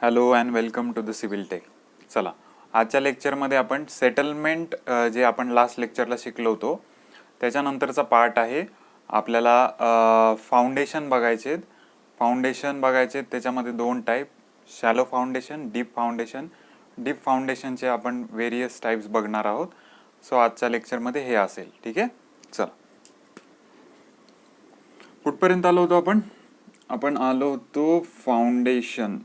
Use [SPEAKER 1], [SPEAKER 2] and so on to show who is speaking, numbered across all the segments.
[SPEAKER 1] Hello and welcome to the civil tech. चला, आजच्या लेक्चरमध्ये आपण सेटलमेंट जे आपण लास्ट लेक्चरला शिकलो होतो त्याच्यानंतरचा पार्ट आहे. आपल्याला फाउंडेशन बघायचे. त्याच्यामध्ये दोन type, shallow foundation, deep foundation. Deep फाउंडेशनचे आपण व्हेरियस टाईप्स बघणार आहोत. सो आजच्या लेक्चरमध्ये हे असेल. ठीक आहे, चला कुठपर्यंत आलो होतो आपण आलो होतो foundation.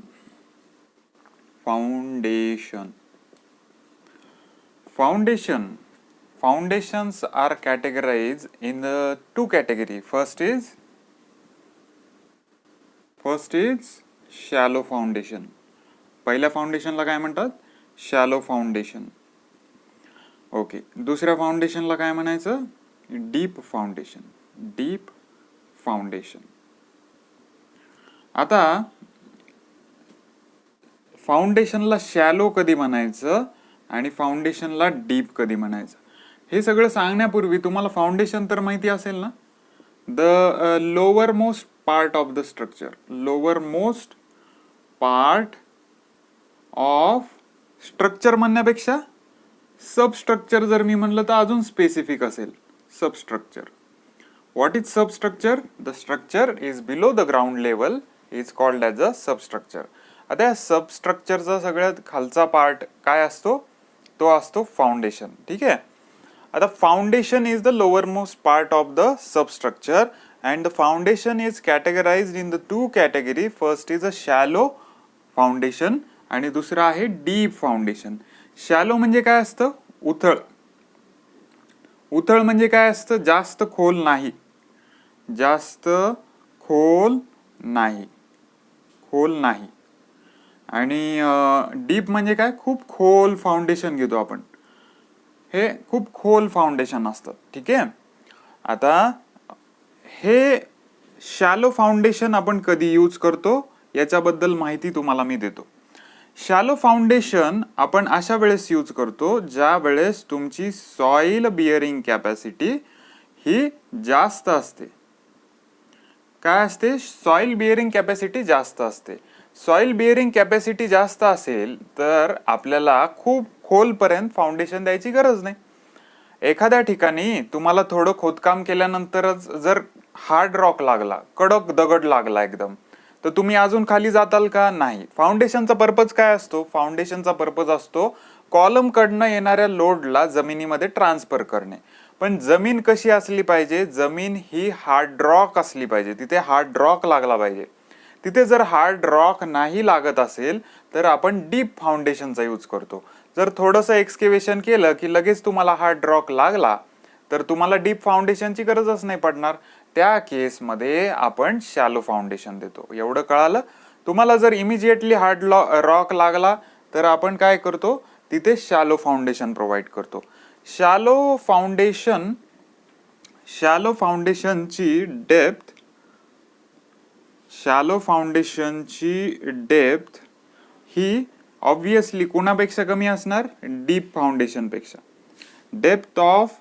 [SPEAKER 1] Foundations are categorized in the two category. First is shallow foundation. पहिल्या फाउंडेशनला काय म्हणतात? Shallow foundation. ओके, दुसऱ्या फाउंडेशनला काय म्हणायचं? Deep foundation. आता फाउंडेशनला शॅलो कधी म्हणायचं आणि फाउंडेशनला डीप कधी म्हणायचं हे सगळं सांगण्यापूर्वी तुम्हाला फाउंडेशन तर माहिती असेल ना. The lower most part of the structure. Lower most part of structure म्हणण्यापेक्षा सबस्ट्रक्चर जर मी म्हणलं तर अजून स्पेसिफिक असेल. Substructure. What is substructure? The structure is below the ground level is called as a substructure. आता या सबस्ट्रक्चरचा सगळ्यात खालचा पार्ट काय असतो? तो असतो फाउंडेशन. ठीक आहे. आता foundation is the lower most part of the substructure and the foundation is categorised in the two category. First is a shallow foundation आणि दुसरं आहे डीप फाउंडेशन. शॅलो म्हणजे काय असतं? उथळ म्हणजे काय असतं? जास्त खोल नाही. आणि डीप म्हणजे काय? खूप खोल फाउंडेशन घेतो आपण. हे खूप खोल फाउंडेशन असतं. ठीक आहे. आता हे शॅलो फाउंडेशन आपण कधी यूज करतो याच्याबद्दल माहिती तुम्हाला मी देतो. शॅलो फाउंडेशन आपण अशा वेळेस यूज करतो ज्या वेळेस तुमची सॉइल बिअरिंग कॅपॅसिटी ही जास्त असते. काय असते? सॉइल बिअरिंग कॅपॅसिटी जास्त असते. सॉइल बिअरिंग कॅपॅसिटी जास्त असेल तर आपल्याला खूप खोलपर्यंत फाउंडेशन द्यायची गरज नाही. एखाद्या ठिकाणी तुम्हाला थोडं खोदकाम केल्यानंतरच जर हार्ड रॉक लागला, कडक दगड लागला एकदम, तर तुम्ही अजून खाली जाताल का? नाही. फाउंडेशनचा पर्पज काय असतो? फाउंडेशनचा पर्पज असतो कॉलम कडनं येणाऱ्या लोडला जमिनीमध्ये ट्रान्सफर करणे. पण जमीन कशी असली पाहिजे? जमीन ही हार्ड रॉक असली पाहिजे. तिथे हार्ड रॉक लागला पाहिजे. तिथे जर हार्ड रॉक नाही लागत असेल तर आपण डीप फाउंडेशनचा यूज करतो. जर थोडंसं एक्सकेव्हेशन केलं की लगेच तुम्हाला हार्ड रॉक लागला तर तुम्हाला डीप फाउंडेशनची गरजच नाही पडणार. त्या केसमध्ये आपण शॅलो फाउंडेशन देतो. एवढं कळालं? तुम्हाला जर इमिजिएटली हार्ड रॉक लागला तर आपण काय करतो? तिथे शॅलो फाउंडेशन प्रोव्हाइड करतो. शॅलो फाउंडेशनची डेप्थ ही ऑब्विसली कोणापेक्षा कमी असणार? डीप फाउंडेशन पेक्षा. Depth of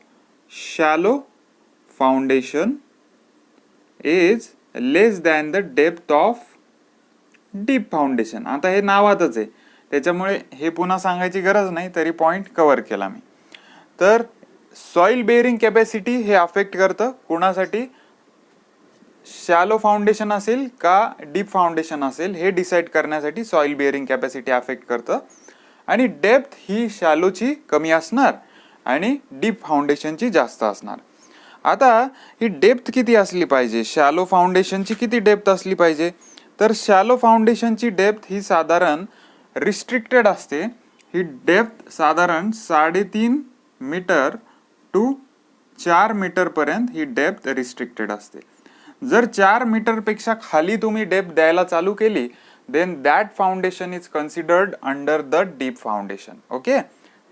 [SPEAKER 1] shallow foundation is less than the depth of deep foundation. आता हे नावातच आहे त्याच्यामुळे हे पुन्हा सांगायची गरज नाही, तरी पॉइंट कव्हर केला मी. तर सॉइल बेअरिंग कॅपॅसिटी हे अफेक्ट करतं. कोणासाठी? शॅलो फाउंडेशन असेल का डीप फाउंडेशन असेल हे डिसाईड करण्यासाठी सॉइल बिअरिंग कॅपॅसिटी अफेक्ट करतं. आणि डेप्थ ही शॅलोची कमी असणार आणि डीप फाउंडेशनची जास्त असणार. आता ही डेप्थ किती असली पाहिजे? शॅलो फाउंडेशनची किती डेप्थ असली पाहिजे? तर शॅलो फाउंडेशनची डेप्थ ही साधारण रिस्ट्रिक्टेड असते. ही डेप्थ साधारण 3.5 मीटर टू 4 मीटर पर्यंत ही डेप्थ रिस्ट्रिक्टेड असते. जर 4 मीटर पेक्षा खाली तुम्ही डेप्थ द्यायला चालू केली then that foundation is considered under the deep foundation. Okay,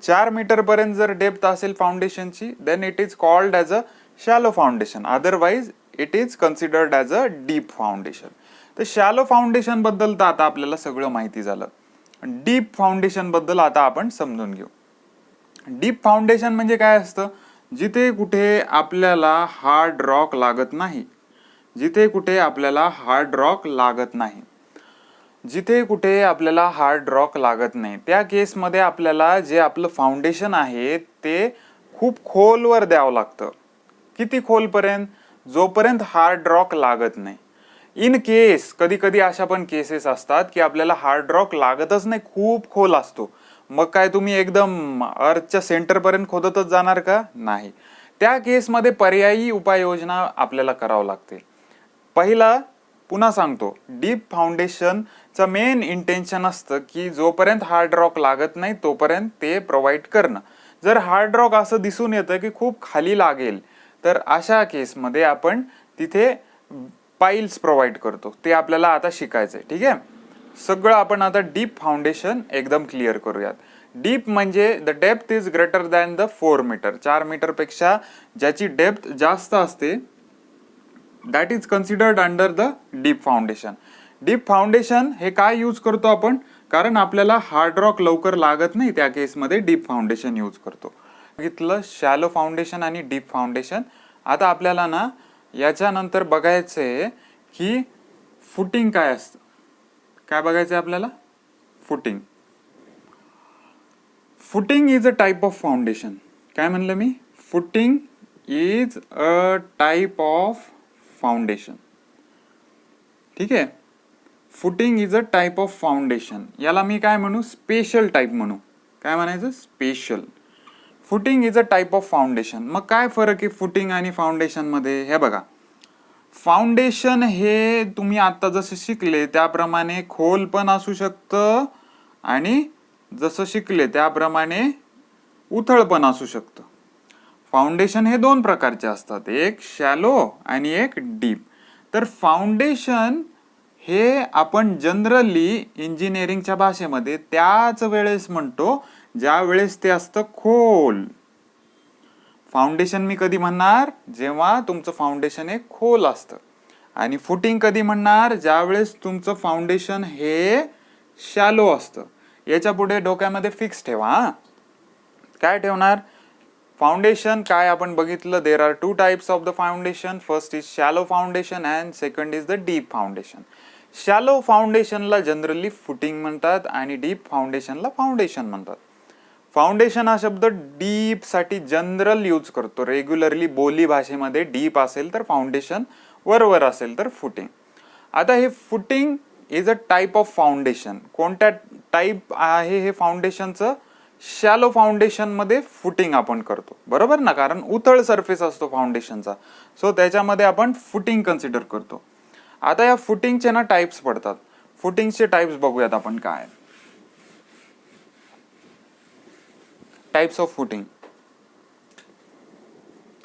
[SPEAKER 1] 4 metre पर्यंत जर डेप्थ असेल फाउंडेशनची then it is called as a shallow foundation. Otherwise it is considered as a deep foundation. तर शॅलो फाउंडेशन बद्दल तर आता आपल्याला सगळं माहिती झालं. डीप फाउंडेशन बद्दल आता आपण समजून घेऊ. डीप फाउंडेशन म्हणजे काय असतं? जिथे कुठे आपल्याला हार्ड रॉक लागत नाही. जिथे कुठे आपल्याला हार्ड रॉक लागत नाही त्या केसमध्ये आपल्याला जे आपलं फाउंडेशन आहे ते खूप खोलवर द्यावं लागतं. किती खोलपर्यंत? जोपर्यंत हार्ड रॉक लागत नाही. इन केस कधी कधी अशा पण केसेस असतात की आपल्याला हार्ड रॉक लागतच नाही, खूप खोल असतो. मग काय तुम्ही एकदम अर्थच्या सेंटर पर्यंत खोदतच जाणार का? नाही. त्या केसमध्ये पर्यायी उपाययोजना आपल्याला करावं लागते. पहिला पुन्हा सांगतो, डीप फाउंडेशनचं मेन इंटेन्शन असतं की जोपर्यंत हार्ड रॉक लागत नाही तोपर्यंत ते प्रोव्हाइड करणं. जर हार्ड रॉक असं दिसून येतं की खूप खाली लागेल तर अशा केसमध्ये आपण तिथे पाईल्स प्रोव्हाइड करतो. ते आपल्याला आता शिकायचंय. ठीक आहे, सगळं आपण आता डीप फाउंडेशन एकदम क्लिअर करूयात. डीप म्हणजे the depth is greater than the 4 metre. 4 metre पेक्षा ज्याची डेप्थ जास्त असते that is considered under the deep foundation. Deep foundation हे काय यूज करतो आपण? कारण आपल्याला हार्ड रॉक लवकर लागत नाही त्या केसमध्ये डीप फाउंडेशन यूज करतो. बघितलं शॅलो फाउंडेशन आणि डीप फाउंडेशन. आता आपल्याला ना याच्यानंतर बघायचंय की फुटिंग काय असतं. काय बघायचंय आपल्याला? Footing. Footing is a type of foundation. काय म्हणलं मी? Footing is a type of foundation. ठीक आहे, footing is a type of foundation. याला मी काय म्हणू? स्पेशल टाइप म्हणू. काय म्हणायचं? Special. Footing is a type of foundation. मग काय फरक आहे फुटिंग आणि फाउंडेशन मध्ये? हे बघा, फाउंडेशन हे तुम्ही आता जसं शिकले त्याप्रमाणे खोल पण असू शकतं आणि जसं शिकले त्याप्रमाणे उथळ पण असू शकतं. फाउंडेशन हे दोन प्रकारचे असतात, एक शॅलो आणि एक डीप. तर फाउंडेशन हे आपण जनरली इंजिनिअरिंगच्या भाषेमध्ये त्याच वेळेस म्हणतो ज्या वेळेस ते असतं खोल. फाउंडेशन मी कधी म्हणणार? जेव्हा तुमचं फाउंडेशन हे खोल असतं. आणि फुटिंग कधी म्हणणार? ज्यावेळेस तुमचं फाउंडेशन हे शॅलो असतं. याच्या पुढे डोक्यामध्ये फिक्स ठेवा. काय ठेवणार? फाउंडेशन काय आपण बघितलं, there are 2 types of the foundation. First is shallow foundation and second is the deep foundation. Shallow फाउंडेशनला जनरली फुटिंग म्हणतात आणि डीप फाउंडेशनला फाउंडेशन म्हणतात. फाउंडेशन हा शब्द डीप साठी जनरल यूज करतो. रेग्युलरली बोली भाषेमध्ये डीप असेल तर फाउंडेशन, वरवर असेल तर फुटिंग. आता हे footing is a type of foundation. कोणत्या टाइप आहे हे फाउंडेशनचं? शॅलो फाउंडेशन मध्ये फुटिंग आपण करतो, बरोबर ना, कारण उथळ सरफेस असतो फाउंडेशनचा. सो त्याच्यामध्ये आपण फुटिंग कन्सिडर करतो. आता या फुटिंगचे ना टाइप्स पडतात. फुटिंगचे टाइप्स बघूयात आपण काय. टाइप्स ऑफ फुटिंग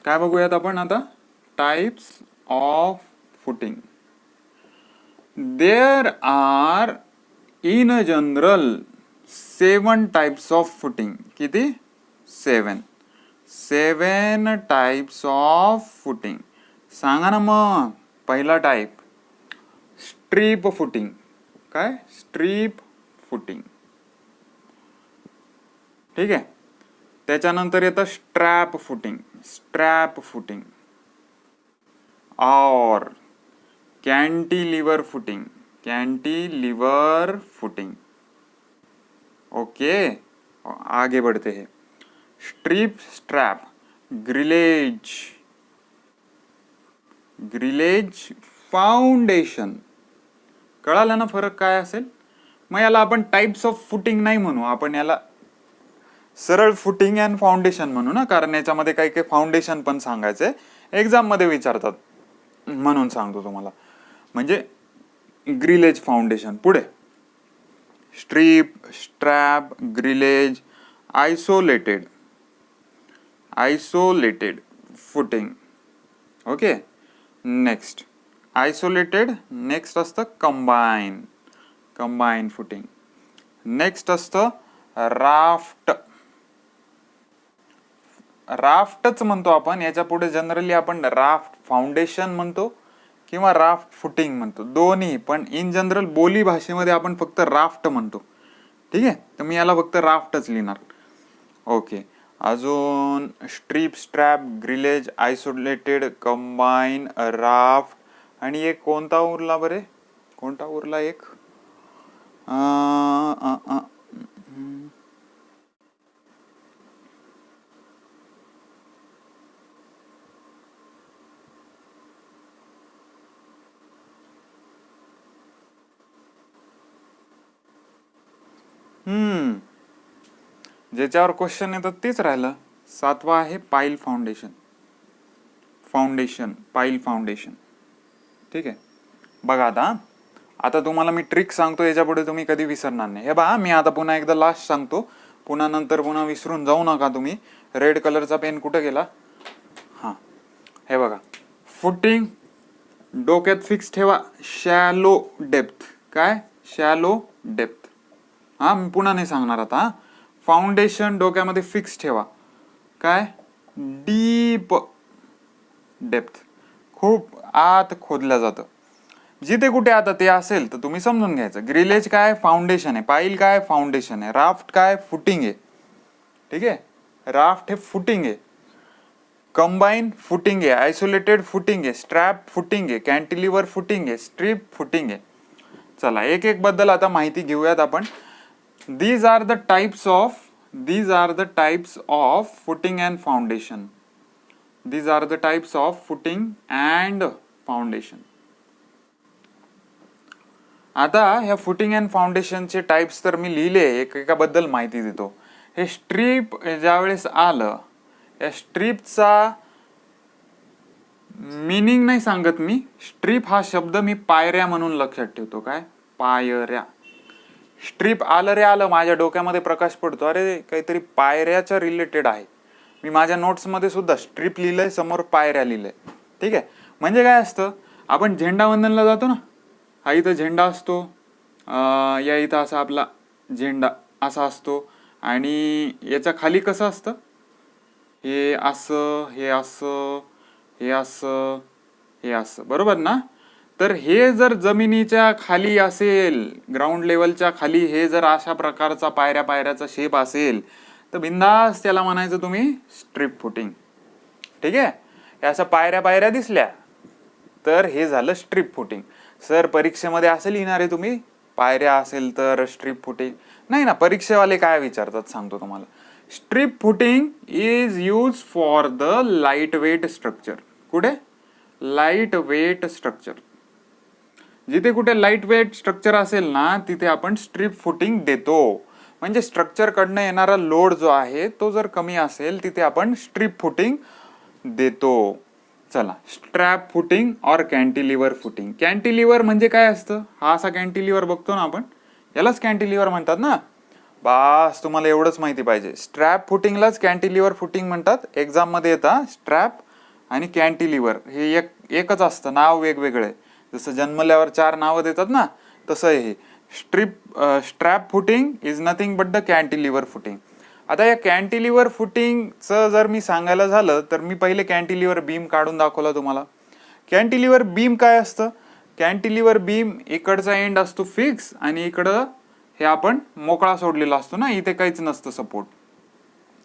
[SPEAKER 1] काय बघूयात आपण आता? Types of footing. There are in a general 7 types of footing. किती? 7 टाइप्स ऑफ फुटिंग. सांगा ना मग. पहिला टाइप स्ट्रीप फुटिंग. काय? Strip footing. ठीक आहे, त्याच्यानंतर येतं स्ट्रॅप फुटिंग. स्ट्रॅप फुटिंग और cantilever footing. Cantilever footing. Okay, आगे बढ़ते हैं. Strip, strap, grillage, grillage, foundation. कळालं ना फरक काय असेल? मग याला आपण टाइप्स ऑफ फुटिंग नाही म्हणू, आपण याला सरळ फुटिंग अँड फाउंडेशन म्हणू ना, कारण याच्यामध्ये काही काही फाउंडेशन पण सांगायचंय, एक्झाम मध्ये विचारतात म्हणून सांगतो तुम्हाला. म्हणजे ग्रिलेज, फाउंडेशन. पुढे strip, strap, grillage, isolated, isolated footing. Okay, next isolated. Next असतं कंबाईन, कंबाईन फुटिंग. नेक्स्ट असतं राफ्ट. राफ्टच म्हणतो आपण, याच्या पुढे जनरली आपण राफ्ट फाउंडेशन म्हणतो किंवा राफ्ट फुटिंग म्हणतो, दोन्ही. पण इन जनरल बोली भाषेमध्ये आपण फक्त राफ्ट म्हणतो. ठीक आहे, तर मी याला फक्त राफ्टच लिहिणार. ओके, अजून strip, strap, grillage, isolated, combine, raft आणि एक कोणता उरला बरे? कोणता उरला? एक ज्याच्यावर क्वेश्चन येतात तेच राहिलं. 7वा आहे पाईल फाउंडेशन. पाईल फाउंडेशन. ठीक आहे, बघा आता तुम्हाला मी ट्रिक सांगतो, याच्यापुढे तुम्ही कधी विसरणार नाही. हे बघा, मी आता पुन्हा एकदा लास्ट सांगतो, पुन्हा नंतर पुन्हा विसरून जाऊ नका तुम्ही. रेड कलरचा पेन कुठे गेला? हां, हे बघा, फुटिंग डोक्यात फिक्स ठेवा, शॅलो डेप्थ. काय? Shallow depth. हा, मी पुन्हा नाही सांगणार आता. फाउंडेशन डोक्यामध्ये फिक्स ठेवा. काय? Deep depth. खूप आत खोदलं जातं. जिथे कुठे आता ते असेल तर तुम्ही समजून घ्यायचं. ग्रिलेज काय? फाउंडेशन आहे. पाईल काय? फाउंडेशन आहे. राफ्ट काय? फुटिंग आहे. ठीक आहे, राफ्ट हे फुटिंग आहे. कंबाईन फुटिंग आहे. आयसोलेटेड फुटिंग आहे. स्ट्रॅप फुटिंग आहे. कॅन्टिलिव्हर फुटिंग आहे. स्ट्रीप फुटिंग आहे. चला, एक एक बद्दल आता माहिती घेऊयात आपण. These are the types of footing and foundation. These are the types of footing and foundation. आता ह्या फुटिंग अँड फाउंडेशनचे टाइप्स तर मी लिहिले, एकेकाबद्दल माहिती देतो. हे स्ट्रीप ज्यावेळेस आलं, या स्ट्रीपचा मिनिंग नाही सांगत मी. स्ट्रीप हा शब्द मी पायऱ्या म्हणून लक्षात ठेवतो. काय? पायऱ्या. स्ट्रीप आलं रे आलं, माझ्या डोक्यामध्ये प्रकाश पडतो, अरे काहीतरी पायऱ्याच्या रिलेटेड आहे. मी माझ्या नोट्समध्ये सुद्धा स्ट्रीप लिहिलंय, समोर पायऱ्या लिहिलंय. ठीक आहे, म्हणजे काय असतं, आपण झेंडावंदनला जातो ना, हा इथं झेंडा असतो, या इथं असा आपला झेंडा असा असतो, आणि याच्या खाली कसं असतं, हे असं, हे असं, हे असं, हे असं, बरोबर ना? तर हे जर जमिनीच्या खाली असेल, ग्राउंड लेवलच्या खाली हे जर अशा प्रकारचा पायऱ्याचा शेप असेल, तर बिंदास त्याला म्हणायचं तुम्ही स्ट्रीप फुटिंग. ठीक आहे, हे असं पायऱ्या दिसल्या तर हे झालं स्ट्रीप फुटिंग. सर परीक्षेमध्ये असं लिहिणार आहे तुम्ही, पायऱ्या असेल तर स्ट्रीप फुटिंग? नाही ना, परीक्षेवाले काय विचारतात सांगतो तुम्हाला. Strip footing is use for the light weight structure. कुठे? Light weight structure. जिथे कुठे लाईट वेट स्ट्रक्चर असेल ना, तिथे आपण स्ट्रीप फुटिंग देतो. म्हणजे स्ट्रक्चर कडनं येणारा लोड जो आहे तो जर कमी असेल, तिथे आपण स्ट्रीप फुटिंग देतो. चला, स्ट्रॅप फुटिंग और कॅन्टिलिव्हर फुटिंग. कॅन्टिलिव्हर म्हणजे काय असतं? हा असा कॅन्टिलिव्हर बघतो ना आपण, यालाच कॅन्टिलिव्हर म्हणतात ना. बास, तुम्हाला एवढंच माहिती पाहिजे. स्ट्रॅप फुटिंगलाच कॅन्टिलिव्हर फुटिंग म्हणतात. एक्झाम मध्ये येतात स्ट्रॅप आणि कॅन्टिलिव्हर हे एकच असतं, नाव वेगवेगळे. जसं जन्मल्यावर 4 नावं देतात ना, तसं हे. Strap footing is nothing but the cantilever footing. आता या कॅन्टिलिव्हर फुटिंगचं जर मी सांगायला झालं तर मी पहिले कॅन्टिलिव्हर बीम काढून दाखवला तुम्हाला. कॅन्टिलिव्हर बीम काय असतं? कॅन्टिलिव्हर बीम इकडचा एंड असतो फिक्स, आणि इकडं हे आपण मोकळा सोडलेला असतो ना, इथे काहीच नसतं सपोर्ट.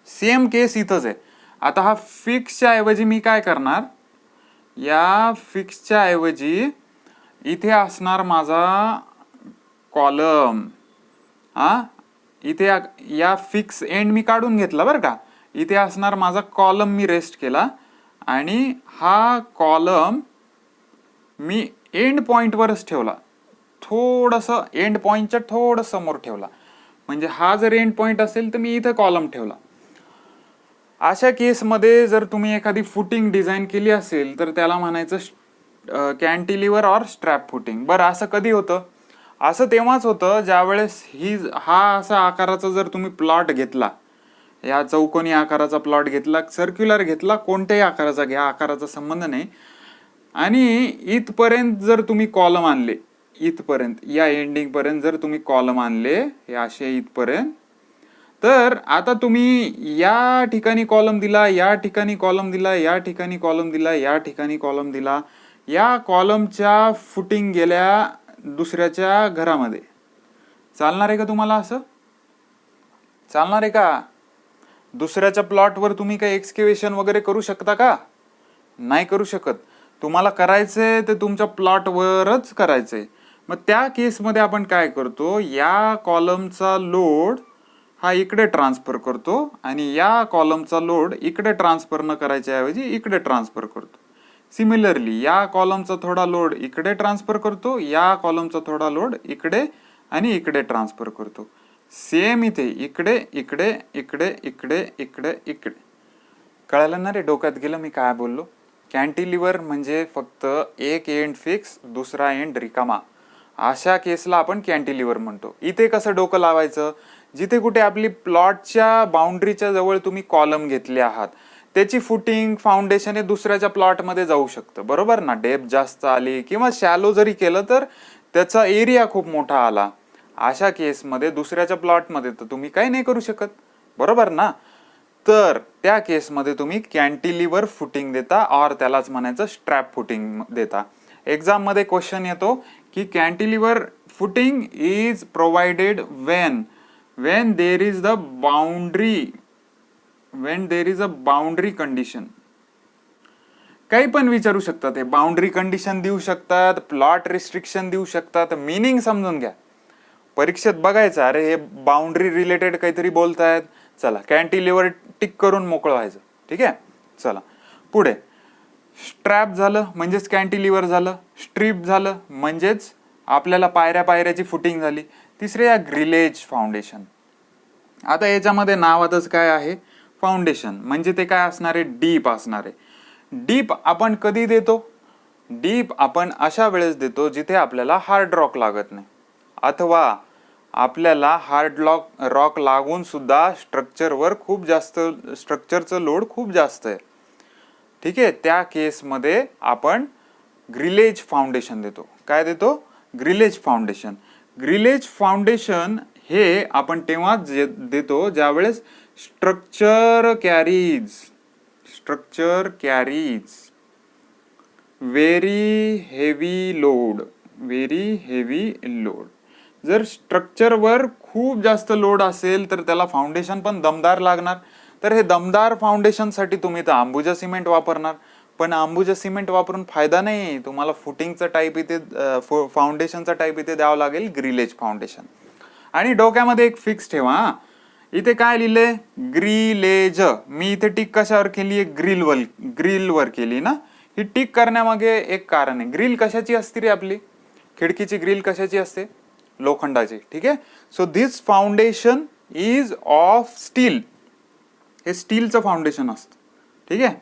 [SPEAKER 1] सेम केस इथंच आहे. आता हा फिक्सच्या ऐवजी मी काय करणार, या फिक्सच्या ऐवजी इथे असणार माझा कॉलम. इथे या फिक्स एंड मी काढून घेतला बरं का. इथे असणार माझा कॉलम, मी रेस्ट केला, आणि हा कॉलम मी एंड पॉइंटवरच ठेवला. थोडंसं एंड पॉइंटच्या थोडं समोर ठेवला. म्हणजे हा जर एंड पॉइंट असेल तर मी इथे कॉलम ठेवला. अशा केसमध्ये जर तुम्ही एखादी फुटिंग डिझाईन केली असेल तर त्याला म्हणायचं कॅन्टिलिव्हर और स्ट्रॅप फुटिंग. बरं, असं कधी होतं? असं तेव्हाच होतं ज्यावेळेस हा असा आकाराचा जर तुम्ही प्लॉट घेतला, या चौकोनी आकाराचा प्लॉट घेतला, सर्क्युलर घेतला, कोणत्याही आकाराचा घ्या, आकाराचा संबंध नाही, आणि इथपर्यंत जर तुम्ही कॉलम आणले, इथपर्यंत या एंडिंग पर्यंत जर तुम्ही कॉलम आणले, हे असे इथपर्यंत, तर आता तुम्ही या ठिकाणी कॉलम दिला, या ठिकाणी कॉलम दिला, या ठिकाणी कॉलम दिला, या ठिकाणी कॉलम दिला, या कॉलमच्या फुटिंग गेल्या दुसऱ्याच्या घरामध्ये. चालणार आहे का तुम्हाला? असं चालणार आहे का? दुसऱ्याच्या प्लॉटवर तुम्ही काही एक्सकेव्हेशन वगैरे करू शकता का? नाही करू शकत. तुम्हाला करायचंय ते तुमच्या प्लॉटवरच करायचंय. मग त्या केसमध्ये आपण काय करतो, या कॉलमचा लोड हा इकडे ट्रान्सफर करतो आणि या कॉलमचा लोड इकडे ट्रान्सफर न करायच्या ऐवजी इकडे ट्रान्सफर करतो. सिमिलरली या कॉलमचा थोडा लोड इकडे ट्रान्सफर करतो, या कॉलमचा थोडा लोड इकडे आणि इकडे ट्रान्सफर करतो. सेम इथे इकडे इकडे इकडे इकडे इकडे इकडे. कळालं ना रे, डोक्यात गेलं मी काय बोललो. कॅन्टिलिव्हर म्हणजे फक्त एक एंड फिक्स, दुसरा एंड रिकामा, अशा केसला आपण कॅन्टिलिव्हर म्हणतो. इथे कसं डोकं लावायचं, जिथे कुठे आपली प्लॉटच्या बाउंड्रीच्या जवळ तुम्ही कॉलम घेतले आहात, त्याची फुटिंग फाउंडेशन हे दुसऱ्याच्या प्लॉटमध्ये जाऊ शकतं, बरोबर ना. डेप्थ जास्त आली किंवा शॅलो जरी केलं तर त्याचा एरिया खूप मोठा आला, अशा केसमध्ये दुसऱ्याच्या प्लॉटमध्ये तर तुम्ही काही नाही करू शकत, बरोबर ना. तर त्या केसमध्ये तुम्ही कॅन्टिलिव्हर फुटिंग देता, और त्यालाच म्हणायचं स्ट्रॅप फुटिंग देता. एक्झाम मध्ये क्वेश्चन येतो की cantilever footing is provided when there is the boundary condition. काही पण विचारू शकतात, हे बाउंड्री कंडिशन देऊ शकतात, प्लॉट रिस्ट्रिक्शन देऊ शकतात. मिनिंग समजून घ्या, परीक्षेत बघायचं, अरे हे बाउंड्री रिलेटेड काहीतरी बोलतायत, चला कॅन्टिलिव्हर टिक करून मोकळं व्हायचं. ठीक आहे, चला पुढे. स्ट्रॅप झालं म्हणजेच कॅन्टिलिव्हर झालं, स्ट्रीप झालं म्हणजेच आपल्याला पायऱ्या पायऱ्याची फुटिंग झाली. तिसरे या ग्रिलेज फाउंडेशन. आता याच्यामध्ये नावातच काय आहे, फाउंडेशन, म्हणजे ते काय असणार आहे, डीप असणार आहे. डीप आपण कधी देतो, डीप आपण अशा वेळेस देतो जिथे आपल्याला हार्ड रॉक लागत नाही, अथवा आपल्याला हार्ड रॉक लागून सुद्धा स्ट्रक्चरवर खूप जास्त, स्ट्रक्चरचं लोड खूप जास्त आहे. ठीक आहे, त्या केसमध्ये आपण ग्रिलेज फाउंडेशन देतो. काय देतो, ग्रिलेज फाउंडेशन. ग्रिलेज फाउंडेशन हे आपण तेव्हा देतो ज्या वेळेस structure carries very heavy load. जर स्ट्रक्चरवर खूप जास्त लोड असेल तर त्याला फाउंडेशन पण दमदार लागणार. तर हे दमदार फाउंडेशनसाठी तुम्ही तर अंबुजा सिमेंट वापरणार, पण अंबुजा सिमेंट वापरून फायदा नाही. तुम्हाला फुटिंगचा टाईप इथे, फाउंडेशनचा टाईप इथे द्यावं लागेल, ग्रिलेज फाउंडेशन. आणि डोक्यामध्ये एक फिक्स ठेवा, इथे काय लिहिलंय, ग्रिलेज. मी इथे टिक कशावर केली आहे, ग्रिलवर केली ना. ही टिक करण्यामागे एक कारण आहे. ग्रिल कशाची असते रे आपली, खिडकीची ग्रिल कशाची असते, लोखंडाची. ठीक आहे, so this foundation is of steel. हे स्टीलचं फाउंडेशन असतं. ठीक आहे,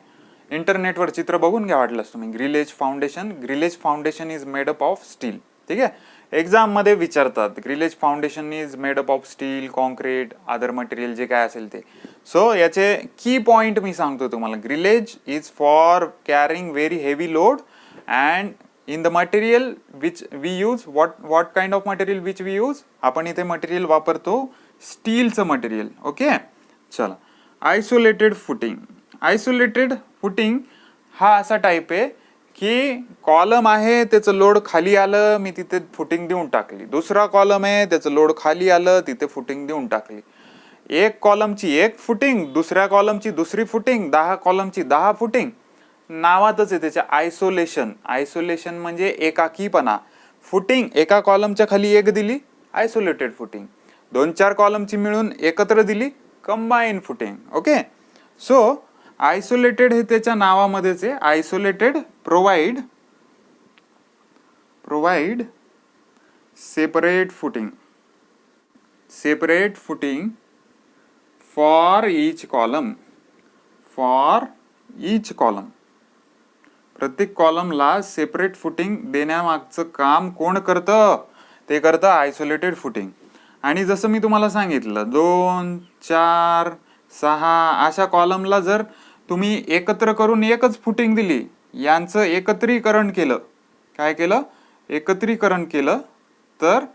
[SPEAKER 1] इंटरनेटवर चित्र बघून घ्या वाटलंच तुम्ही. Grillage foundation is made up of steel. ठीक आहे, एक्झाम मध्ये विचारतात, grillage foundation is made up of steel, concrete, other material, जे काय असेल ते. सो याचे की पॉइंट मी सांगतो तुम्हाला. Grillage is for carrying very heavy load and in the material which we use, what kind of material which we use, आपण इथे मटेरियल वापरतो स्टीलचं मटेरियल. ओके, चला. आयसोलेटेड फुटिंग हा असा टाईप आहे की कॉलम आहे, त्याचं लोड खाली आलं, मी तिथे फुटिंग देऊन टाकली. दुसरा कॉलम आहे, त्याचं लोड खाली आलं, तिथे फुटिंग देऊन टाकली. एक कॉलमची एक फुटिंग, दुसऱ्या कॉलमची दुसरी फुटिंग, 10 कॉलमची 10 फुटिंग. नावातच आहे त्याच्या आयसोलेशन म्हणजे एकाकीपणा. फुटिंग एका कॉलमच्या खाली एक दिली, आयसोलेटेड फुटिंग. 2-4 कॉलमची मिळून एकत्र दिली, combine footing. Okay, so isolated हे त्याच्या नावामध्येच आहे. Isolated provide separate footing for each column. प्रत्येक कॉलमला सेपरेट फुटिंग देण्यामागचं काम कोण करतं, ते करतं आयसोलेटेड फुटिंग. आणि जसं मी तुम्हाला सांगितलं, 2, 4, 6 अशा कॉलमला जर तुम्ही एकत्र करून एकच फुटिंग दिली, यांचं एकत्रीकरण केलं, काय केलं, एकत्रीकरण केलं, तर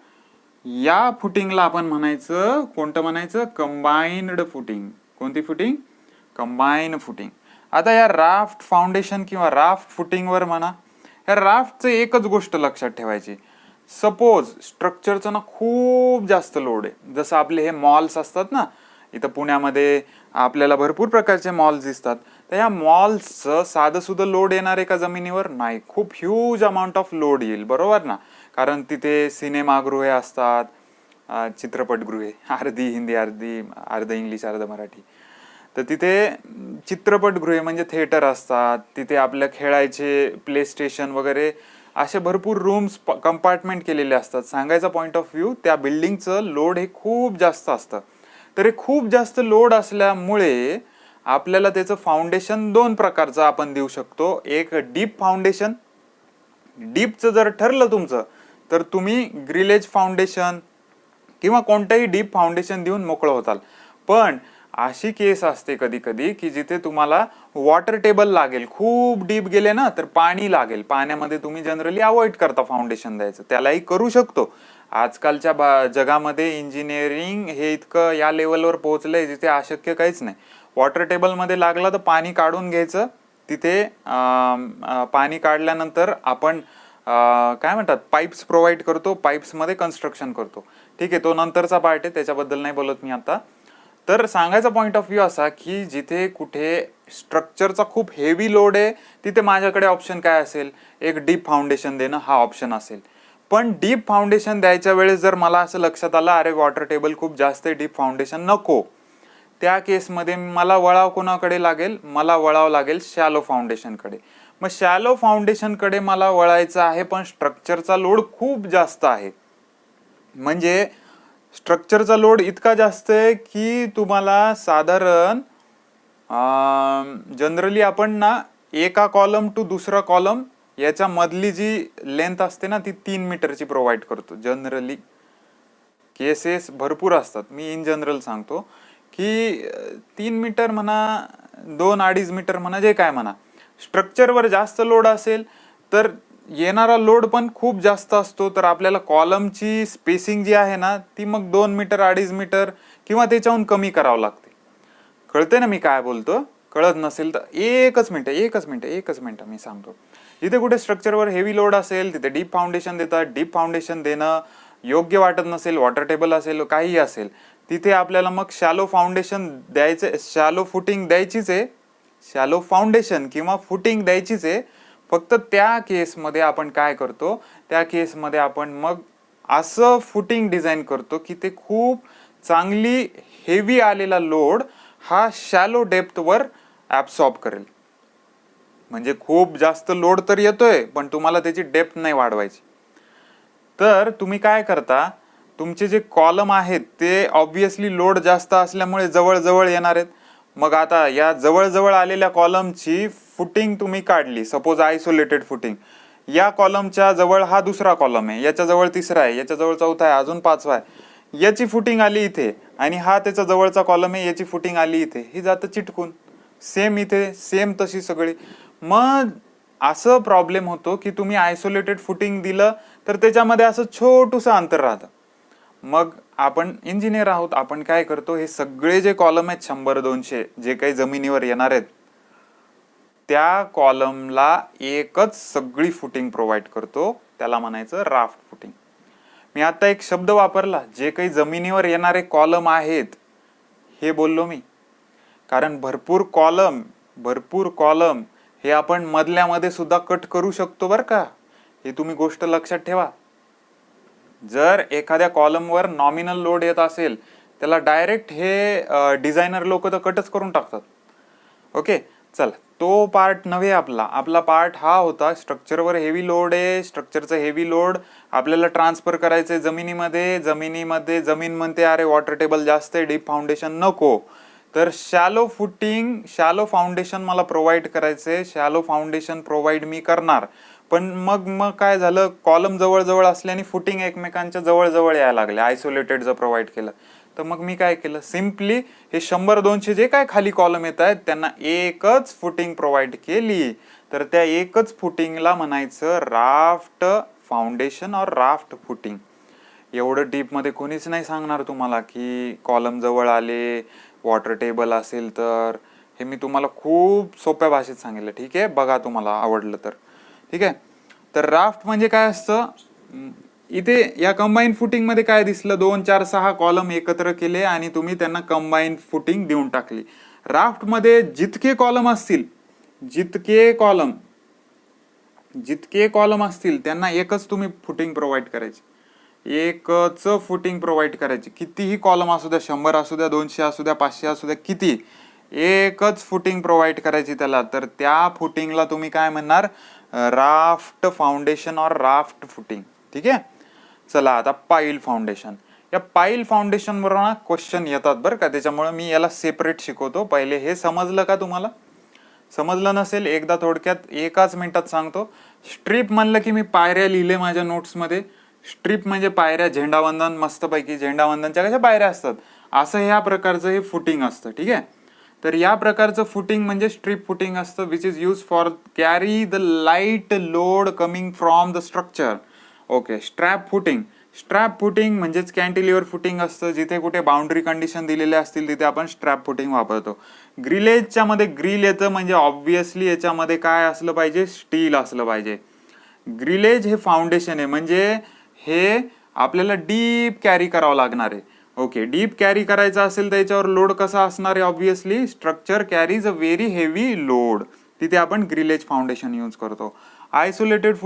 [SPEAKER 1] या फुटिंगला आपण म्हणायचं, कोणतं म्हणायचं, कंबाईन्ड फुटिंग. कोणती फुटिंग, कंबाईन फुटिंग. आता या राफ्ट फाउंडेशन किंवा राफ्ट फुटिंगवर म्हणा, या राफ्टचं एकच गोष्ट लक्षात ठेवायची. सपोज स्ट्रक्चरचं ना खूप जास्त लोड आहे, जसं आपले हे मॉल्स असतात ना, इथं पुण्यामध्ये आपल्याला भरपूर प्रकारचे मॉल्स दिसतात. तर ह्या मॉल्सचं साधं सुद्धा लोड येणार आहे का जमिनीवर? नाही, खूप ह्यूज अमाऊंट ऑफ लोड येईल, बरोबर ना. कारण तिथे सिनेमागृहे असतात, चित्रपटगृहे, अर्धी हिंदी अर्ध इंग्लिश अर्ध मराठी. तर तिथे चित्रपटगृहे म्हणजे थिएटर असतात, तिथे आपल्या खेळायचे प्ले स्टेशन वगैरे असे भरपूर रूम्स कंपार्टमेंट केलेले असतात. सांगायचा पॉईंट ऑफ व्ह्यू, त्या बिल्डिंगचं लोड हे खूप जास्त असतं. तर हे खूप जास्त लोड असल्यामुळे आपल्याला त्याचं फाउंडेशन दोन प्रकारचं आपण देऊ शकतो. एक डीप फाउंडेशन, डीपचं जर ठरलं तुमचं तर तुम्ही ग्रिलेज फाउंडेशन किंवा कोणतंही डीप फाउंडेशन देऊन मोकळं होताल. पण अशी केस असते कधी कधी की जिथे तुम्हाला वॉटर टेबल लागेल, खूप डीप गेले ना तर पाणी लागेल. पाण्यामध्ये तुम्ही जनरली अवॉइड करता फाउंडेशन द्यायचं, त्यालाही करू शकतो. आजकालच्या जगामध्ये इंजिनिअरिंग हे इतकं या लेवलवर पोहोचलंय जिथे अशक्य काहीच नाही. वॉटर टेबलमध्ये लागला तर पाणी काढून घ्यायचं. तिथे पाणी काढल्यानंतर आपण काय म्हणतात पाईप्स प्रोव्हाइड करतो, पाईप्समध्ये कन्स्ट्रक्शन करतो. ठीक आहे, तो नंतरचा पार्ट आहे, त्याच्याबद्दल नाही बोलत मी आता. तर सांगायचा पॉईंट ऑफ व्ह्यू असा की जिथे कुठे स्ट्रक्चरचा खूप हेवी लोड आहे तिथे माझ्याकडे ऑप्शन काय असेल, एक डीप फाउंडेशन देणं हा ऑप्शन असेल. पण डीप फाउंडेशन द्यायच्या वेळेस जर मला असं लक्षात आलं अरे वॉटर टेबल खूप जास्त आहे, डीप फाउंडेशन नको, त्या केसमध्ये मला वळाव कोणाकडे लागेल, मला वळाव लागेल शॅलो फाउंडेशनकडे. मग शॅलो फाउंडेशनकडे मला वळायचं आहे, पण स्ट्रक्चरचा लोड खूप जास्त आहे. म्हणजे स्ट्रक्चरचा लोड इतका जास्त आहे की तुम्हाला साधारण जनरली आपण ना एका कॉलम टू दुसरा कॉलम याच्या मधली जी लेंथ असते ना ती 3 मीटरची प्रोव्हाइड करतो. जनरली केसेस भरपूर असतात, मी इन जनरल सांगतो की 3 मीटर म्हणा, 2-2.5 मीटर म्हणा, जे काय म्हणा. स्ट्रक्चरवर जास्त लोड असेल तर येणारा लोड पण खूप जास्त असतो, तर आपल्याला कॉलमची स्पेसिंग जी आहे ना ती मग 2 मीटर 2.5 मीटर किंवा त्याच्याहून कमी करावं लागते. कळते ना मी काय बोलतो? कळत नसेल तर एकच मिनिट मी सांगतो. जिथे कुठे स्ट्रक्चरवर हेवी लोड असेल तिथे डीप फाउंडेशन देतात. डीप फाउंडेशन देणं योग्य वाटत नसेल, वॉटर टेबल असेल, काहीही असेल, तिथे आपल्याला मग शॅलो फाउंडेशन द्यायचं, शॅलो फुटिंग द्यायचीच आहे, शॅलो फाउंडेशन किंवा फुटिंग द्यायचीच आहे. फक्त त्या केसमध्ये आपण काय करतो, त्या केसमध्ये आपण मग असं फुटिंग डिझाईन करतो की ते खूप चांगली हेवी आलेला लोड हा शॅलो डेप्थवर ॲब्सॉर्ब करेल. म्हणजे खूप जास्त लोड तर येतोय पण तुम्हाला त्याची डेप्थ नाही वाढवायची. तर तुम्ही काय करता, तुमचे जे कॉलम आहेत ते ऑब्विसली लोड जास्त असल्यामुळे जवळ येणार आहेत. मग आता या जवळ आलेल्या कॉलमची फुटिंग तुम्ही काढली, सपोज आयसोलेटेड फुटिंग. या कॉलमच्या जवळ हा दुसरा कॉलम आहे, याच्या जवळ तिसरा आहे, याच्या जवळ चौथा आहे, अजून पाचवा आहे. याची फुटिंग आली इथे आणि हा त्याचा जवळचा कॉलम आहे, याची फुटिंग आली इथे, ही जातं चिटकून. सेम इथे सेम तशी सगळी. मग असं प्रॉब्लेम होतो की तुम्ही आयसोलेटेड फुटिंग दिलं तर त्याच्यामध्ये असं छोटूसं अंतर राहतं. मग आपण इंजिनियर आहोत, आपण काय करतो, हे सगळे जे कॉलम आहेत 100-200 जे काही जमिनीवर येणार आहेत त्या कॉलमला एकच सगळी फुटिंग प्रोव्हाइड करतो, त्याला म्हणायचं राफ्ट फुटिंग. मी आता एक शब्द वापरला, जे काही जमिनीवर येणारे कॉलम आहेत हे बोललो मी, कारण भरपूर कॉलम हे आपण मधल्यामध्ये सुद्धा कट करू शकतो बरं का, हे तुम्ही गोष्ट लक्षात ठेवा. जर एखाद्या कॉलमवर नॉमिनल लोड येत असेल त्याला डायरेक्ट हे डिझायनर लोक तर कटच करून टाकतात. ओके, चला तो पार्ट नव्हे. आपला पार्ट हा होता स्ट्रक्चरवर हेवी लोड आहे, स्ट्रक्चरचं हेवी लोड आपल्याला ट्रान्सफर करायचंय जमिनीमध्ये. जमीन म्हणते अरे वॉटर टेबल जास्त आहे, डीप फाउंडेशन नको, तर शॅलो फाउंडेशन मला प्रोव्हाइड करायचंय. शॅलो फाउंडेशन प्रोव्हाइड मी करणार, पण मग काय झालं, कॉलम जवळ असल्याने फुटिंग एकमेकांच्या जवळ यायला लागले. आयसोलेटेड जर प्रोव्हाइड केलं तर मग मी काय केलं, सिम्पली हे 100-200 जे काय खाली कॉलम येत आहेत त्यांना एकच फुटिंग प्रोव्हाइड केली. तर त्या एकच फुटिंगला म्हणायचं राफ्ट फाउंडेशन और राफ्ट फुटिंग. एवढं डीप मध्ये कोणीच नाही सांगणार तुम्हाला की कॉलम जवळ आले, वॉटर टेबल असेल तर. हे मी तुम्हाला खूप सोप्या भाषेत सांगितलं. ठीक आहे, बघा तुम्हाला आवडलं तर. ठीक आहे, तर राफ्ट म्हणजे काय असतं, इथे या कंबाईन फुटिंग मध्ये काय दिसलं, 2, 4, 6 कॉलम एकत्र केले आणि तुम्ही त्यांना कंबाईन फुटिंग देऊन टाकली. राफ्ट मध्ये जितके कॉलम असतील, जितके कॉलम असतील त्यांना एकच तुम्ही फुटिंग प्रोव्हाइड करायची, एकच फुटिंग प्रोव्हाइड करायची. कितीही कॉलम असू द्या, 100 असू द्या, 200 असू द्या, 500 असू द्या, किती, एकच फुटिंग प्रोव्हाइड करायची त्याला. तर त्या फुटिंगला तुम्ही काय म्हणणार, राफ्ट फाउंडेशन और राफ्ट फुटिंग. ठीक आहे. चला आता पाईल फाउंडेशन. या पाईल फाउंडेशन वर ना क्वेश्चन येतात बरं का, त्याच्यामुळे मी याला सेपरेट शिकवतो. पहिले हे समजलं का तुम्हाला? समजलं नसेल एकदा थोडक्यात एकाच मिनिटात सांगतो. स्ट्रीप म्हणलं की मी पायऱ्या लिहिले माझ्या नोट्समध्ये. स्ट्रीप म्हणजे पायऱ्या, झेंडावंदन, मस्तपैकी झेंडावंदनच्या कशा पायऱ्या असतात, असं ह्या प्रकारचं हे फुटिंग असतं. ठीक आहे. तर या प्रकारचं फुटिंग म्हणजे स्ट्रीप फुटिंग असतं, which is use for carry the light load coming from the structure. Okay. Strap footing म्हणजेच कॅन्टिलिव्हर फुटिंग असतं. जिथे कुठे बाउंड्री कंडिशन दिलेले असतील तिथे आपण स्ट्रॅप फुटिंग वापरतो. ग्रिलेजच्या मध्ये ग्रिल येतं म्हणजे ऑब्व्हियसली याच्यामध्ये काय असलं पाहिजे, स्टील असलं पाहिजे. ग्रिलेज हे फाउंडेशन आहे, म्हणजे हे आपल्याला डीप कॅरी करावं लागणार आहे. ओके. डीप कॅरी करायचं असेल तर याच्यावर लोड कसा असणार आहे, obviously structure carries a very heavy load. तिथे आपण ग्रिलेज फाउंडेशन यूज करतो. आयसोलेटेड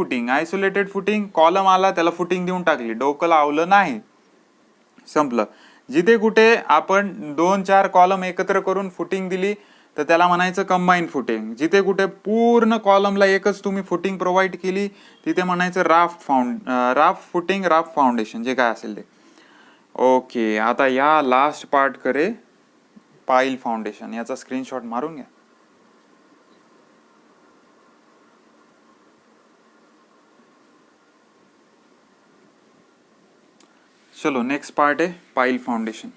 [SPEAKER 1] फुटिंग, कॉलम आला त्याला फुटिंग देऊन टाकली, डोकं लावलं नाही, संपलं. जिथे कुठे आपण 2-4 कॉलम एकत्र करून फुटिंग दिली तर त्याला म्हणायचं कंबाईन फुटिंग. जिथे कुठे पूर्ण कॉलमला एकच तुम्ही फुटिंग प्रोव्हाइड केली तिथे म्हणायचं राफ्ट फुटिंग, राफ्ट फाउंडेशन, जे काय असेल ते. ओके. आता या लास्ट पार्ट करे पाईल फाउंडेशन. याचा स्क्रीनशॉट मारून घ्या. चलो नेक्स्ट पार्ट है पाइल फाउंडेशन.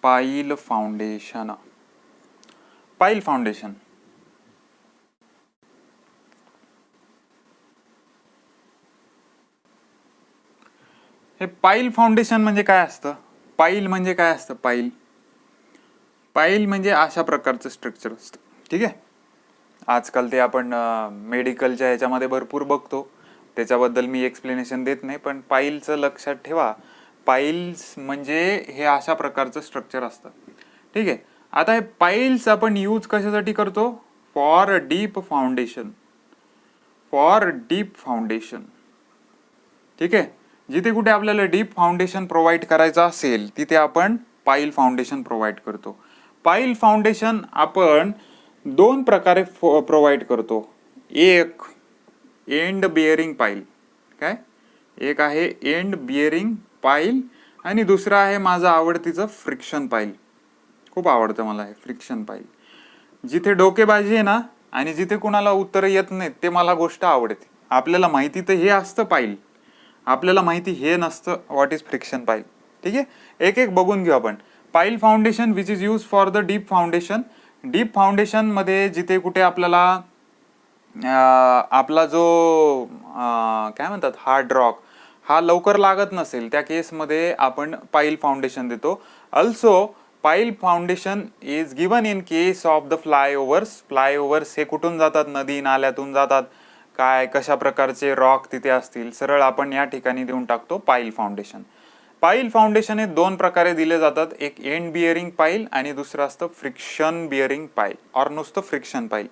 [SPEAKER 1] पाईल फाउंडेशन. पाईल फाउंडेशन हे पाईल फाउंडेशन म्हणजे काय असतं? पाईल म्हणजे काय असतं? पाईल म्हणजे अशा प्रकारचं स्ट्रक्चर असतं. ठीक आहे. आजकाल ते आपण मेडिकलच्या ह्याच्यामध्ये भरपूर बघतो, त्याच्याबद्दल मी एक्सप्लेनेशन देत नाही, पण पाईलचं लक्षात ठेवा. पाईल्स म्हणजे हे अशा प्रकारचं स्ट्रक्चर असतं. ठीक आहे. आता हे पाईल्स आपण यूज कशासाठी करतो? For deep foundation. ठीक आहे. जिथे कुठे आपल्याला डीप फाउंडेशन प्रोव्हाइड करायचं असेल तिथे आपण पाईल फाउंडेशन प्रोव्हाइड करतो. पाईल फाउंडेशन आपण 2 प्रकारे प्रोव्हाइड करतो. एक एंड बिअरिंग पाईल, काय एक आहे एंड बिअरिंग पाईल, आणि दुसरा आहे माझं आवडतीचं फ्रिक्शन पाईल. खूप आवडतं मला हे फ्रिक्शन पाईल. जिथे डोकेबाजी आहे ना आणि जिथे कुणाला उत्तर येत नाहीत ते मला गोष्ट आवडते. आपल्याला माहिती तर हे असतं पाईल, आपल्याला माहिती हे नसतं व्हॉट इज फ्रिक्शन पाईल. ठीक आहे. एक एक बघून घेऊ आपण. पाईल foundation which is use for the deep foundation. Deep foundation मध्ये जिथे कुठे आपल्याला आपला जो काय म्हणतात हार्ड रॉक हा लवकर लागत नसेल त्या केसमध्ये आपण पाईल फाउंडेशन देतो. अल्सो पाईल foundation is given in case of the flyovers हे कुठून जातात? नदी नाल्यातून जातात. काय कशा प्रकारचे रॉक तिथे असतील, सरळ आपण या ठिकाणी देऊन टाकतो पाईल फाउंडेशन. पाईल फाउंडेशन हे 2 प्रकारे दिले जातात. एक एंड बिअरिंग पाईल आणि दुसरं असतं फ्रिक्शन बिअरिंग पाईल और नुसतं फ्रिक्शन पाईल.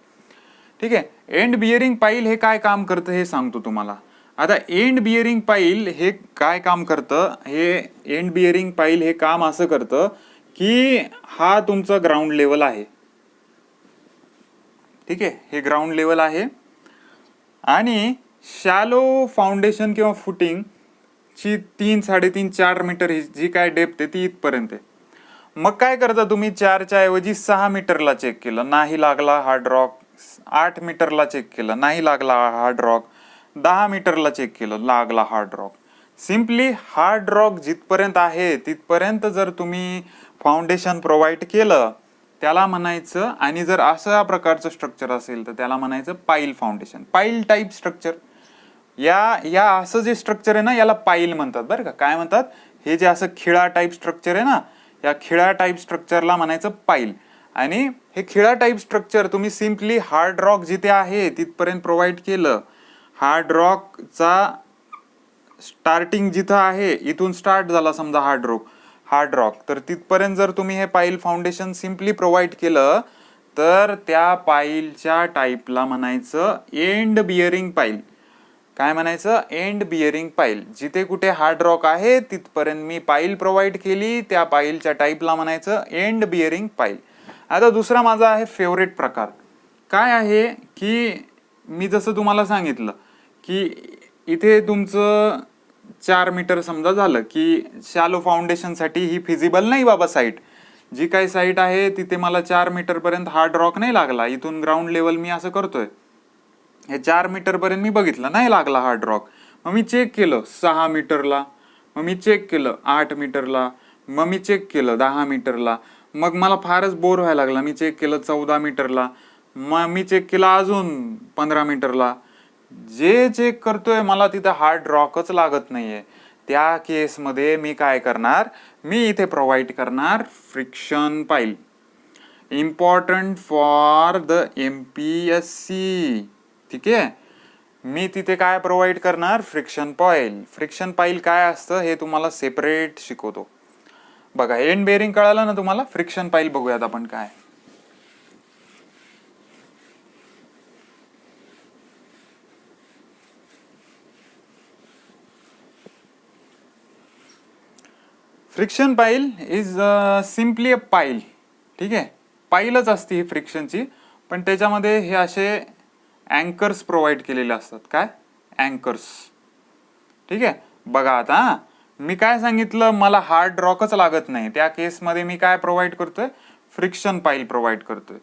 [SPEAKER 1] ठीक आहे. एंड बिअरिंग पाईल हे काय काम करतं हे सांगतो तुम्हाला. आता एंड बिअरिंग पाईल हे काय काम करतं? हे एंड बिअरिंग पाईल हे काम असं करतं की हा तुमचा ग्राउंड लेवल आहे. ठीक आहे. हे ग्राउंड लेवल आहे आणि शॅलो फाउंडेशन किंवा फुटिंग ची 3, 3.5, 4 मीटर जी काय डेप्थ आहे ती इथपर्यंत आहे. मग काय करता तुम्ही? 4च्या ऐवजी 6 मीटरला चेक केलं, नाही लागला हार्ड रॉक. 8 मीटरला चेक केलं, नाही लागला हार्ड रॉक. 10 मीटरला चेक केलं, लागला hard rock. Simply hard rock जिथपर्यंत आहे तिथपर्यंत जर तुम्ही फाउंडेशन प्रोव्हाइड केलं त्याला म्हणायचं, आणि जर अशा प्रकारचं स्ट्रक्चर असेल तर त्याला म्हणायचं पाईल फाउंडेशन, पाईल टाईप स्ट्रक्चर. या असं जे स्ट्रक्चर आहे ना याला पाईल म्हणतात बरं का. काय म्हणतात? हे जे असं खिळा टाईप स्ट्रक्चर आहे ना या खिळा टाईप स्ट्रक्चरला म्हणायचं पाईल. आणि हे खिळा टाईप स्ट्रक्चर तुम्ही सिम्पली हार्ड रॉक जिथे आहे तिथपर्यंत प्रोव्हाइड केलं. हार्ड रॉकचा स्टार्टिंग जिथं आहे, इथून स्टार्ट झाला समजा हार्ड रॉक, तर तिथपर्यंत जर तुम्ही हे पाईल फाउंडेशन सिम्पली प्रोव्हाइड केलं तर त्या पाईलच्या टाईपला म्हणायचं एंड बिअरिंग पाईल. काय म्हणायचं? एंड बिअरिंग पाईल. जिथे कुठे हार्ड रॉक आहे तिथपर्यंत मी पाईल प्रोव्हाइड केली, त्या पाईलच्या टाईपला म्हणायचं एंड बिअरिंग पाईल. आता दुसरा माझा आहे फेवरेट प्रकार. काय आहे की मी जसं तुम्हाला सांगितलं की इथे तुमचं 4 मीटर समजा झालं की शॅलो फाउंडेशनसाठी ही फिजिबल नाही बाबा साईट. जी काही साईट आहे तिथे मला 4 मीटर पर्यंत हार्ड रॉक नाही लागला. इथून ग्राउंड लेवल मी असं करतोय, हे 4 मीटर पर्यंत मी बघितलं नाही लागला हार्ड रॉक. मग मी चेक केलं 6 मीटरला, मग मी चेक केलं 8 मीटरला, मग मी चेक केलं 10 मीटरला. मग मला फारच बोर व्हायला लागला, मी चेक केलं 14 मीटरला, मग मी चेक केलं अजून 15 मीटरला. जे चेक करतोय मला तिथं हार्ड रॉकच लागत नाहीये. त्या केसमध्ये मी काय करणार? मी इथे प्रोव्हाइड करणार फ्रिक्शन पाईल. Important for the MPSC. ठीक आहे, मी तिथे काय प्रोव्हाइड करणार? फ्रिक्शन पाईल. फ्रिक्शन पाईल काय असतं हे तुम्हाला सेपरेट शिकवतो. बघा, एंड बेअरिंग कळालं ना तुम्हाला. फ्रिक्शन पाईल बघूयात आपण काय. फ्रिक्शन पाईल इज सिम्पली अ पाईल. ठीक आहे, पाईलच असते ही फ्रिक्शनची, पण त्याच्यामध्ये हे असे अँकर्स प्रोव्हाइड केलेले असतात. काय? अँकर्स. ठीक आहे, बघा आता मी काय सांगितलं, मला हार्ड रॉकच लागत नाही. त्या केसमध्ये मी काय प्रोव्हाइड करतोय? फ्रिक्शन पाईल प्रोव्हाइड करतोय.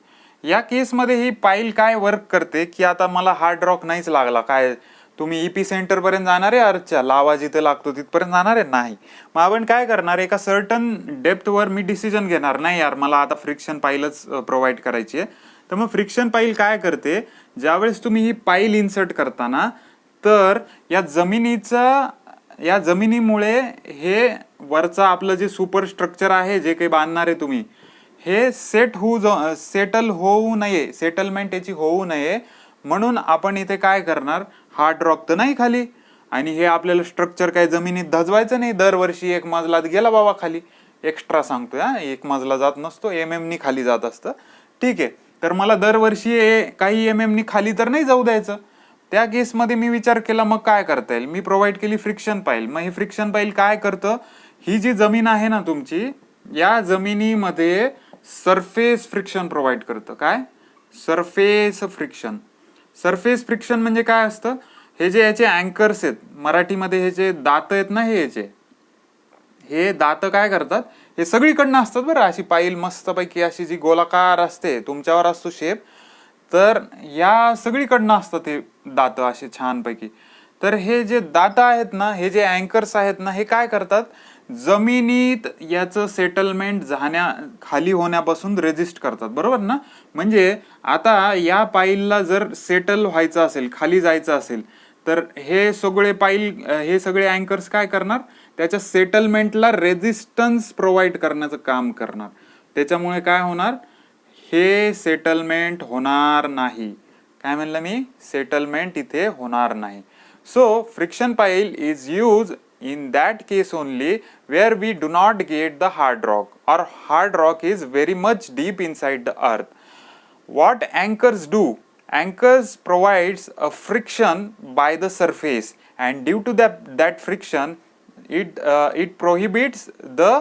[SPEAKER 1] या केसमध्ये ही पाईल काय वर्क करते की आता मला हार्ड रॉक नाहीच लागला. काय तुम्ही EP सेंटर पर्यंत जाणार आहे? अर्थच्या लावा जिथे लागतो तिथपर्यंत जाणार आहे? नाही. मग आपण काय करणार? एका सर्टन डेप्थवर मी डिसिजन घेणार, नाही यार मला आता फ्रिक्शन पाईलच प्रोव्हाइड करायची आहे. तर मग फ्रिक्शन पाईल काय करते, ज्यावेळेस तुम्ही ही पाईल इन्सर्ट करताना, तर या जमिनीमुळे हे वरचा आपलं जे सुपर स्ट्रक्चर आहे जे काही बांधणार आहे तुम्ही, हे सेटल होऊ नये, सेटलमेंट याची होऊ नये, म्हणून आपण इथे काय करणार? हार्ड रॉक तर नाही खाली, आणि हे आपल्याला स्ट्रक्चर काय जमिनीत धजवायचं नाही. दरवर्षी 1 मजला गेला बाबा खाली, एक्स्ट्रा सांगतोय हा, 1 मजला जात नसतो, MM नी खाली जात असतं. ठीक आहे, तर मला दरवर्षी काही MM नी खाली तर नाही जाऊ द्यायचं. त्या केसमध्ये मी विचार केला मग काय करता येईल. मी प्रोव्हाइड केली फ्रिक्शन पाईल. मग हे फ्रिक्शन पाईल काय करतं? ही जी जमीन आहे ना तुमची, या जमिनीमध्ये सरफेस फ्रिक्शन प्रोव्हाइड करतं. काय? Surface friction. सरफेस फ्रिक्शन म्हणजे काय असतं? हे जे याचे अँकर्स आहेत, मराठीमध्ये हे जे दात आहेत ना, हे दात काय करतात? हे सगळीकडनं असतात बरं. अशी पाईल मस्तपैकी अशी जी गोलाकार असते, तुमच्यावर असतो शेप, तर या सगळीकडनं असतात हे दात असे छानपैकी. तर हे जे दात आहेत ना, हे जे अँकर्स आहेत ना, हे काय करतात? जमिनीत याचं सेटलमेंट खाली होण्यापासून रेजिस्ट करतात. बरोबर ना? म्हणजे आता या पाईलला जर सेटल व्हायचं असेल, खाली जायचं असेल, तर हे सगळे अँकर्स काय करणार? त्याच्या सेटलमेंटला रेजिस्टन्स प्रोव्हाइड करण्याचं काम करणार. त्याच्यामुळे काय होणार? हे सेटलमेंट होणार नाही. काय म्हणलं मी? सेटलमेंट इथे होणार नाही. So friction pile is use in that case only where we do not get the hard rock, or hard rock is very much deep inside the earth. What anchors do? Anchors provides a friction by the surface, and due to that friction it prohibits the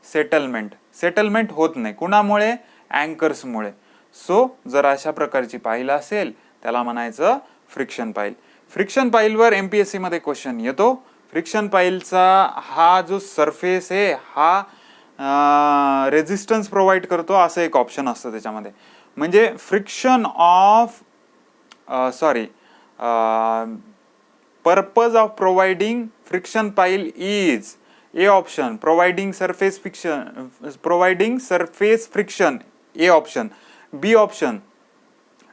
[SPEAKER 1] settlement. Settlement होत नाही. कुणामुळे? Anchors मुळे. So जर अशा प्रकारची पाईल असेल त्याला म्हणायचं फ्रिक्शन पाईल. फ्रिक्शन पाईलवर MPSC मध्ये क्वेश्चन येतो. फ्रिक्शन पाईलचा हा जो सरफेस आहे हा रेजिस्टन्स प्रोव्हाइड करतो असं एक ऑप्शन असतं त्याच्यामध्ये. म्हणजे friction of purpose of providing friction pile is a option providing surface friction, a option. B option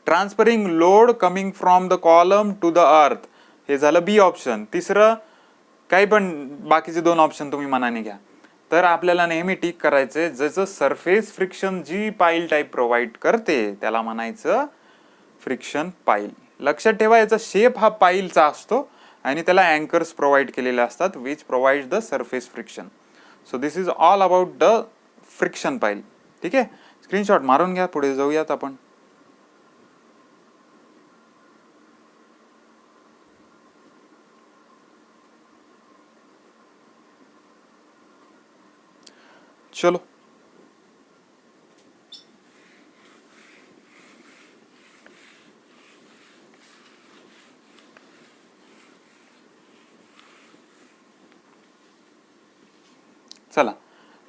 [SPEAKER 1] transferring load coming from the column to the earth, हे झालं बी ऑप्शन. तिसरं काही पण बाकीचे 2 ऑप्शन तुम्ही मनाने घ्या. तर आपल्याला नेहमी टिक करायचंय ज्याचं सरफेस फ्रिक्शन जी पाईल टाईप प्रोव्हाइड करते त्याला म्हणायचं फ्रिक्शन पाईल. लक्षात ठेवा याचा शेप हा पाईलचा असतो आणि त्याला अँकर्स प्रोव्हाइड केलेले असतात which provide the surface friction. So this is all about the friction पाईल. ठीक आहे, स्क्रीनशॉट मारून घ्या, पुढे जाऊयात आपण. चलो चला,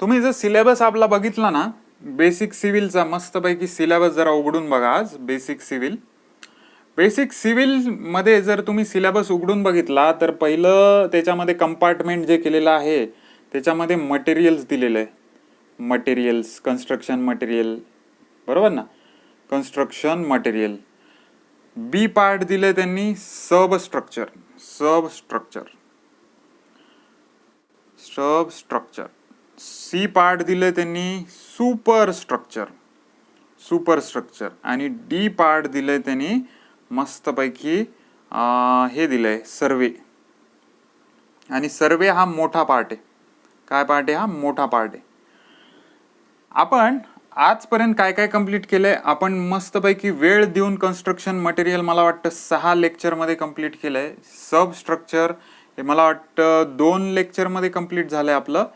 [SPEAKER 1] तुम्ही जर सिलेबस आपला बघितला ना, बेसिक सिव्हिलचा मस्तपैकी सिलेबस जरा उघडून बघा आज. बेसिक सिव्हिल मध्ये जर तुम्ही सिलेबस उघडून बघितला तर पहिलं त्याच्यामध्ये कंपार्टमेंट जे केलेलं आहे त्याच्यामध्ये मटेरियल्स दिलेलं आहे. मटेरियल्स, कन्स्ट्रक्शन मटेरियल, बरोबर ना, कन्स्ट्रक्शन मटेरियल. बी पार्ट दिले त्यांनी सब स्ट्रक्चर. सी पार्ट दिले त्यांनी सुपर स्ट्रक्चर. आणि डी पार्ट दिले त्यांनी मस्तपैकी हे दिलंय सर्वे. आणि सर्वे हा मोठा पार्ट आहे. काय पार्ट आहे? हा मोठा पार्ट आहे. आपण आजपर्यंत काय काय कम्प्लीट केलंय? आपण मस्तपैकी वेळ देऊन कन्स्ट्रक्शन मटेरियल मला वाटतं 6 लेक्चरमध्ये कम्प्लीट केलंय. सब स्ट्रक्चर हे मला वाटतं 2 लेक्चरमध्ये कम्प्लीट झालंय आपलं.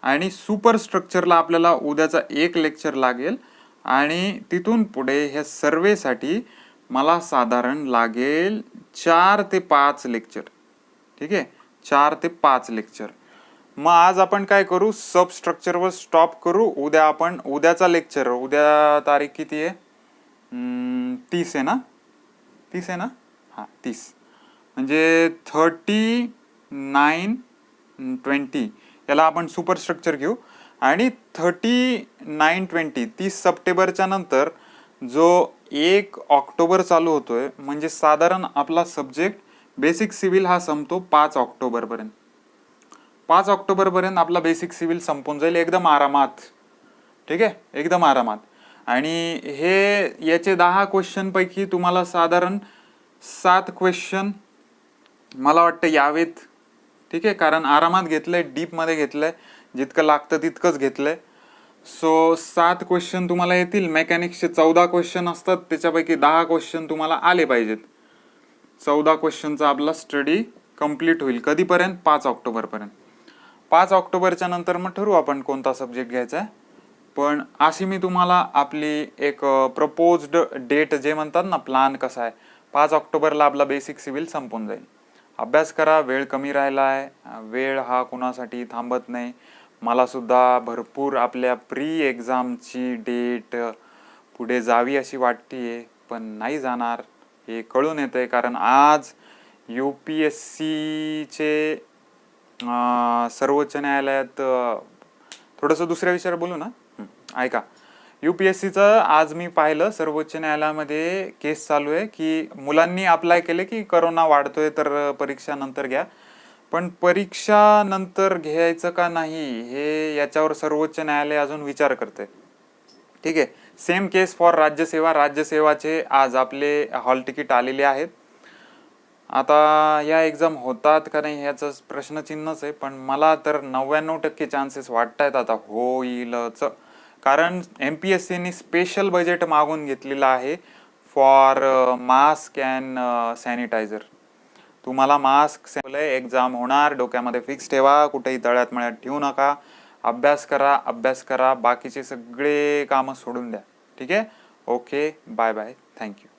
[SPEAKER 1] आणि सुपर स्ट्रक्चरला आपल्याला उद्याचा 1 लेक्चर लागेल. आणि तिथून पुढे ह्या सर्वेसाठी मला साधारण लागेल 4 ते 5 लेक्चर. ठीक आहे, 4 ते 5 लेक्चर. मग आज आपण काय करू? सब स्ट्रक्चरवर स्टॉप करू. उद्या आपण उद्याचा लेक्चर, उद्या तारीख किती आहे? 30 आहे ना? 30 आहे ना? हा, 30 म्हणजे 39, 20 याला आपण सुपर स्ट्रक्चर घेऊ. आणि 39, 30 सप्टेंबरच्या नंतर जो 1 ऑक्टोबर चालू होतोय, म्हणजे साधारण आपला सब्जेक्ट बेसिक सिव्हिल हा संपतो 5 ऑक्टोबर पर्यंत. 5 ऑक्टोबर पर्यंत आपला बेसिक सिव्हिल संपून जाईल एकदम आरामात. ठीक आहे, एकदम आरामात. आणि हे याचे 10 क्वेश्चन पैकी तुम्हाला साधारण 7 क्वेश्चन मला वाटतं यावेत. ठीक आहे, कारण आरामात घेतलंय, डीप मध्ये घेतलंय, जितकं लागतं तितकंच घेतलंय. सो 7 क्वेश्चन तुम्हाला येतील. मेकॅनिक्सचे 14 क्वेश्चन असतात, त्याच्यापैकी 10 क्वेश्चन तुम्हाला आले पाहिजेत. 14 क्वेश्चनचा आपला स्टडी कम्प्लीट होईल. कधीपर्यंत? 5 ऑक्टोबर पर्यंत. 5 ऑक्टोबरच्या नंतर मग ठरवू आपण कोणता सब्जेक्ट घ्यायचा आहे. पण अशी मी तुम्हाला आपली एक प्रपोज्ड डेट जे म्हणतात ना, प्लान कसा आहे, 5 ऑक्टोबरला आपला बेसिक सिव्हिल संपून जाईल. अभ्यास करा, वेळ कमी राहिला आहे. वेळ हा कुणासाठी थांबत नाही. मला सुद्धा भरपूर आपल्या प्री एक्झामची डेट पुढे जावी अशी वाटतीये, पण नाही जाणार हे कळून येतंय. कारण आज UPSCचे सर्वोच्च न्यायालयात, थोडंसं दुसऱ्या विषयावर बोलू ना, ऐका. UPSCचं आज मी पाहिलं, सर्वोच्च न्यायालयामध्ये केस चालू आहे की मुलांनी अप्लाय केले की करोना वाढतोय तर परीक्षा नंतर घ्या. पण परीक्षा नंतर घ्यायचं का नाही हे याच्यावर सर्वोच्च न्यायालय अजून विचार करते. ठीक आहे, सेम केस फॉर राज्यसेवाचे आज आपले हॉल तिकीट आलेले आहेत. आता या एक्झाम होतात का नाही ह्याचं प्रश्नचिन्हच आहे, पण मला तर 99% चान्सेस वाटतायत आता होईलच. कारण MPSCने स्पेशल बजेट मागून घेतलेलं आहे फॉर मास्क अँड सॅनिटायझर. तुम्हाला मास्क, एक्झाम होणार, डोक्यामध्ये फिक्स ठेवा, कुठेही तळ्यात मळ्यात ठेवू नका. अभ्यास करा, बाकीचे सगळे कामं सोडून द्या. ठीक आहे, ओके, बाय बाय, थँक्यू.